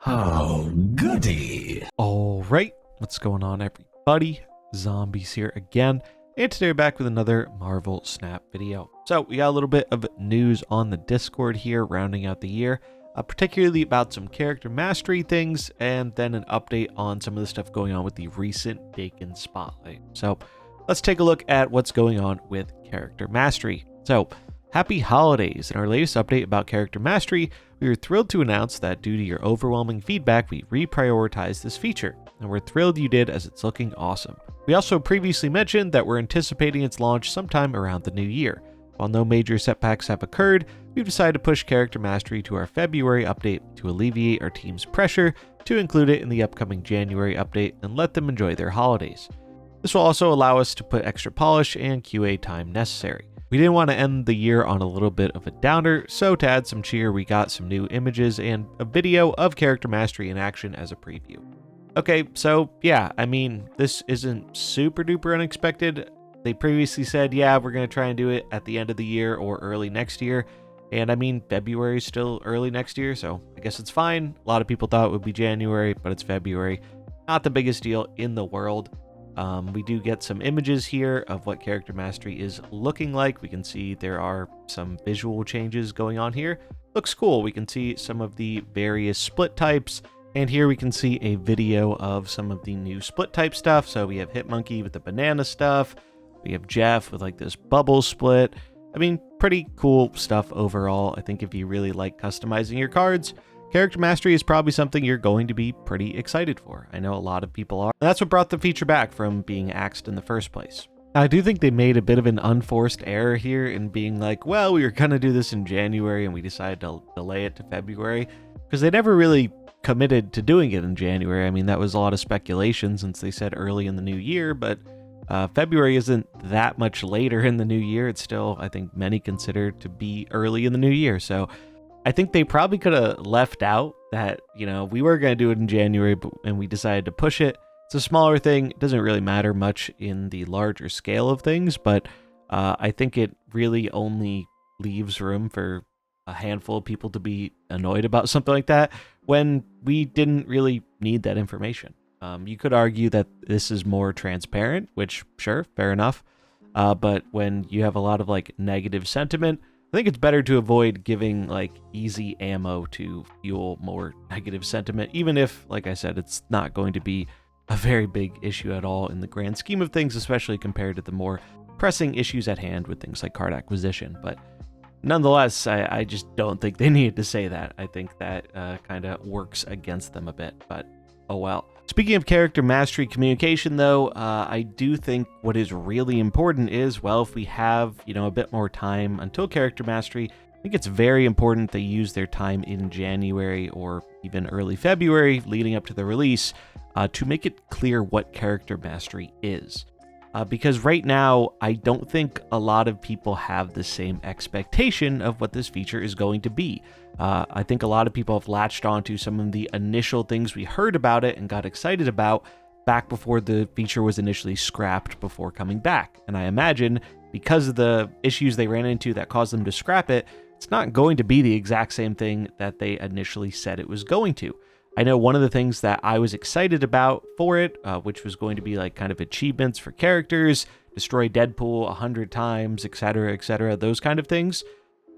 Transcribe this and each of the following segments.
Oh, goody. All right, what's going on, everybody? Zombies here again, and today we're back with another Marvel Snap video. So we got a little bit of news on the Discord here, rounding out the year, particularly about some character mastery things, and then an update on some of the stuff going on with the recent Daken Spotlight. So let's take a look at what's going on with character mastery. So happy holidays. In our latest update about character mastery, we were thrilled to announce that due to your overwhelming feedback, we reprioritized this feature, and we're thrilled you did as it's looking awesome. We also previously mentioned that we're anticipating its launch sometime around the new year. While no major setbacks have occurred, we've decided to push character mastery to our February update to alleviate our team's pressure to include it in the upcoming January update and let them enjoy their holidays. This will also allow us to put extra polish and QA time necessary. We didn't want to end the year on a little bit of a downer, so to add some cheer, we got some new images and a video of character mastery in action as a preview. Okay, so yeah, I mean, this isn't super duper unexpected. They previously said, yeah, we're going to try and do it at the end of the year or early next year. And I mean, February is still early next year, so I guess it's fine. A lot of people thought it would be January, but it's February. Not the biggest deal in the world. We do get some images here of what character mastery is looking like. We can see there are some visual changes going on here. Looks cool. We can see some of the various split types. And here we can see a video of some of the new split type stuff. So we have Hitmonkey with the banana stuff. We have Jeff with like this bubble split. I mean, pretty cool stuff overall. I think if you really like customizing your cards, character mastery is probably something you're going to be pretty excited for. I know a lot of people are. And that's what brought the feature back from being axed in the first place. I do think they made a bit of an unforced error here in being like, well, we were going to do this in January and we decided to delay it to February, because they never really committed to doing it in January. I mean, that was a lot of speculation since they said early in the new year, but February isn't that much later in the new year. It's still, I think, many consider to be early in the new year. So I think they probably could have left out that, you know, we were going to do it in January, and we decided to push it. It's a smaller thing. It doesn't really matter much in the larger scale of things, but I think it really only leaves room for a handful of people to be annoyed about something like that when we didn't really need that information. You could argue that this is more transparent, which, sure, fair enough. But when you have a lot of like negative sentiment, I think it's better to avoid giving like easy ammo to fuel more negative sentiment, even if, like I said, it's not going to be a very big issue at all in the grand scheme of things, especially compared to the more pressing issues at hand with things like card acquisition. But nonetheless, I just don't think they needed to say that. I think that kind of works against them a bit, but oh well. Speaking of character mastery communication, though, I do think what is really important is, well, if we have, you know, a bit more time until character mastery, I think it's very important they use their time in January or even early February leading up to the release to make it clear what character mastery is. Because right now, I don't think a lot of people have the same expectation of what this feature is going to be. I think a lot of people have latched onto some of the initial things we heard about it and got excited about back before the feature was initially scrapped before coming back. And I imagine because of the issues they ran into that caused them to scrap it, it's not going to be the exact same thing that they initially said it was going to. I know one of the things that I was excited about for it, which was going to be like kind of achievements for characters, destroy Deadpool 100 times, etc., those kind of things.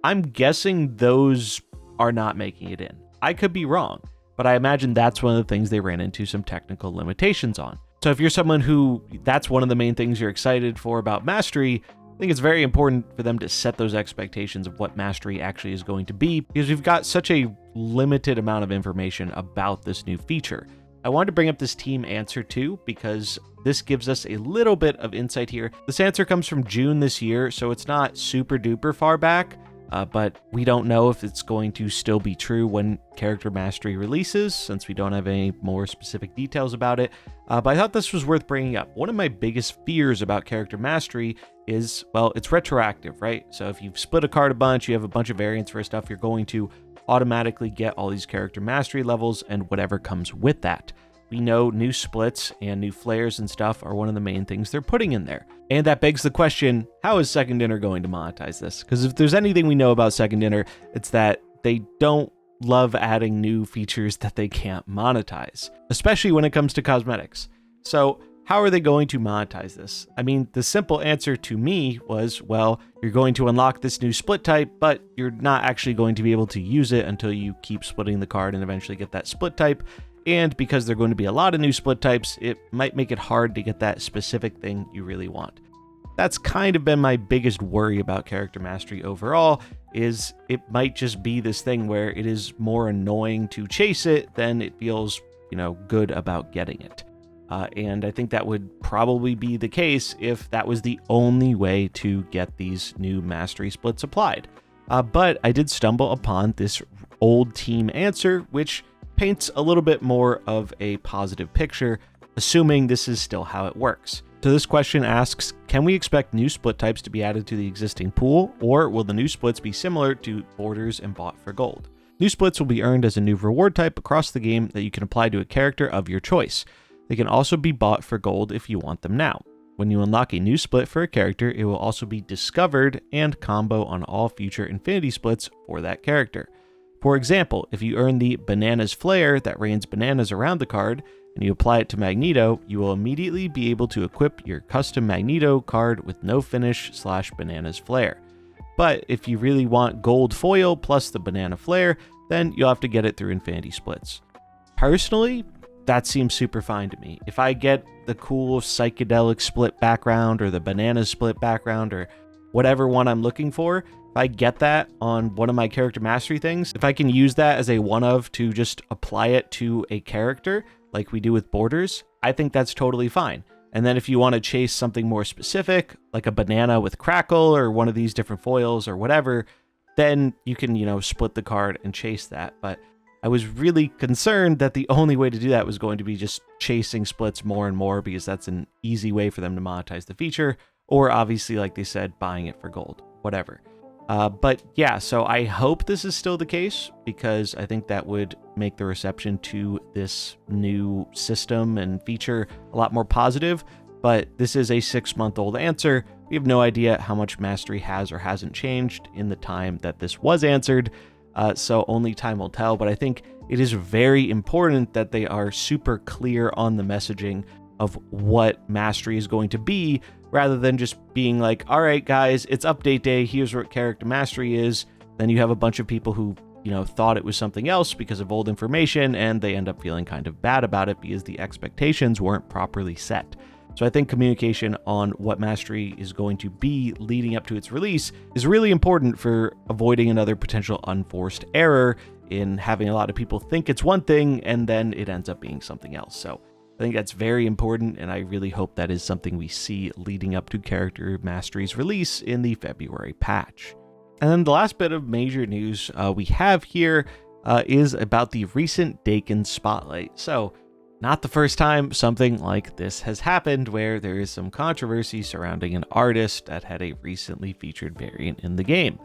I'm guessing those are not making it in. I could be wrong, but I imagine that's one of the things they ran into some technical limitations on. So if you're someone who that's one of the main things you're excited for about Mastery, I think it's very important for them to set those expectations of what Mastery actually is going to be, because we've got such a limited amount of information about this new feature. I wanted to bring up this team answer too, because this gives us a little bit of insight here. This answer comes from June this year, so it's not super duper far back, but we don't know if it's going to still be true when character mastery releases, since we don't have any more specific details about it. But I thought this was worth bringing up. One of my biggest fears about character mastery is, well, it's retroactive, right? So if you've split a card a bunch, you have a bunch of variants for stuff, you're going to automatically get all these character mastery levels and whatever comes with that. We know new splits and new flares and stuff are one of the main things they're putting in there. And that begs the question, how is Second Dinner going to monetize this? Because if there's anything we know about Second Dinner, it's that they don't love adding new features that they can't monetize, especially when it comes to cosmetics. So how are they going to monetize this? I mean, the simple answer to me was, well, you're going to unlock this new split type, but you're not actually going to be able to use it until you keep splitting the card and eventually get that split type. And because there are going to be a lot of new split types, it might make it hard to get that specific thing you really want. That's kind of been my biggest worry about character mastery overall, is it might just be this thing where it is more annoying to chase it than it feels, good about getting it. And I think that would probably be the case if that was the only way to get these new mastery splits applied. But I did stumble upon this old team answer, which paints a little bit more of a positive picture, assuming this is still how it works. So this question asks, can we expect new split types to be added to the existing pool, or will the new splits be similar to borders and bought for gold? New splits will be earned as a new reward type across the game that you can apply to a character of your choice. They can also be bought for gold if you want them now. When you unlock a new split for a character, it will also be discovered and combo on all future infinity splits for that character. For example, if you earn the Bananas Flare that rains bananas around the card, and you apply it to Magneto, you will immediately be able to equip your custom Magneto card with no finish / Bananas Flare. But if you really want gold foil plus the Banana Flare, then you'll have to get it through infinity splits. Personally, that seems super fine to me. If I get the cool psychedelic split background or the banana split background or whatever one I'm looking for, if I get that on one of my character mastery things, if I can use that as a one-of to just apply it to a character like we do with borders, I think that's totally fine. And then if you want to chase something more specific, like a banana with crackle or one of these different foils or whatever, then you can, split the card and chase that. But I was really concerned that the only way to do that was going to be just chasing splits more and more, because that's an easy way for them to monetize the feature, or obviously, like they said, buying it for gold, whatever. But yeah, so I hope this is still the case, because I think that would make the reception to this new system and feature a lot more positive. But this is a 6-month-old answer. We have no idea how much mastery has or hasn't changed in the time that this was answered. So only time will tell, but I think it is very important that they are super clear on the messaging of what mastery is going to be, rather than just being like, all right, guys, it's update day, here's what character mastery is. Then you have a bunch of people who, thought it was something else because of old information, and they end up feeling kind of bad about it because the expectations weren't properly set. So I think communication on what mastery is going to be leading up to its release is really important for avoiding another potential unforced error in having a lot of people think it's one thing and then it ends up being something else. So I think that's very important, and I really hope that is something we see leading up to character mastery's release in the February patch. And then the last bit of major news we have here is about the recent Daken spotlight. So not the first time something like this has happened, where there is some controversy surrounding an artist that had a recently featured variant in the game.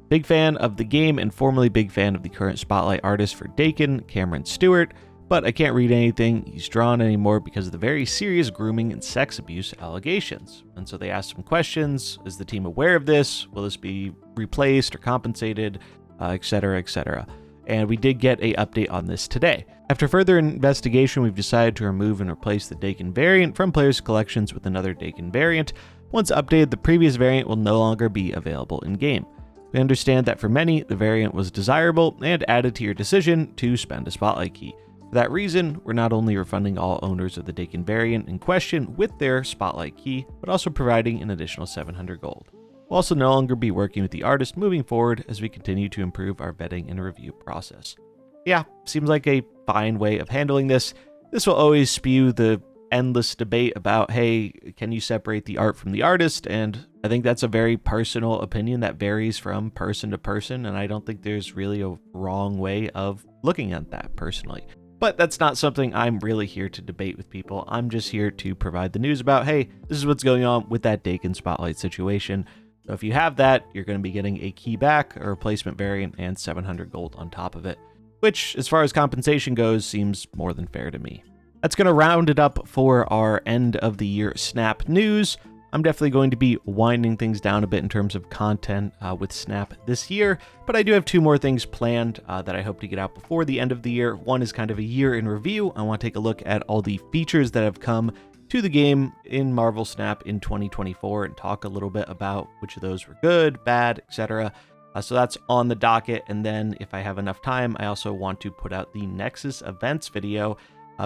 Big fan of the game and formerly big fan of the current spotlight artist for Daken, Cameron Stewart, but I can't read anything he's drawn anymore because of the very serious grooming and sex abuse allegations. And so they asked some questions. Is the team aware of this? Will this be replaced or compensated, etc., etc.? And we did get an update on this today. After further investigation, we've decided to remove and replace the Daken variant from players' collections with another Daken variant. Once updated, the previous variant will no longer be available in-game. We understand that for many, the variant was desirable and added to your decision to spend a spotlight key. For that reason, we're not only refunding all owners of the Daken variant in question with their spotlight key, but also providing an additional 700 gold. We'll also no longer be working with the artist moving forward as we continue to improve our vetting and review process. Yeah, seems like a fine way of handling this. This will always spew the endless debate about, hey, can you separate the art from the artist? And I think that's a very personal opinion that varies from person to person, and I don't think there's really a wrong way of looking at that personally. But that's not something I'm really here to debate with people. I'm just here to provide the news about, hey, this is what's going on with that Daken Spotlight situation. So if you have that, you're going to be getting a key back, a replacement variant, and 700 gold on top of it, which, as far as compensation goes, seems more than fair to me. That's going to round it up for our end of the year Snap news. I'm definitely going to be winding things down a bit in terms of content with Snap this year, but I do have 2 more things planned that I hope to get out before the end of the year. One is kind of a year in review. I want to take a look at all the features that have come to the game in Marvel Snap in 2024 and talk a little bit about which of those were good, bad, etc. So that's on the docket. And then if I have enough time, I also want to put out the Nexus events video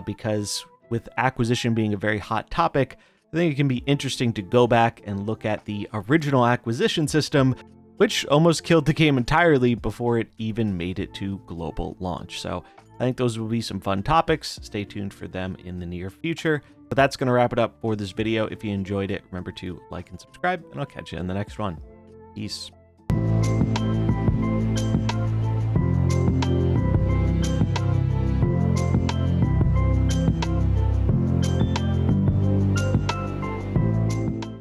because with acquisition being a very hot topic, I think it can be interesting to go back and look at the original acquisition system, which almost killed the game entirely before it even made it to global launch. So I think those will be some fun topics. Stay tuned for them in the near future. But that's going to wrap it up for this video. If you enjoyed it, remember to like and subscribe, and I'll catch you in the next one. Peace.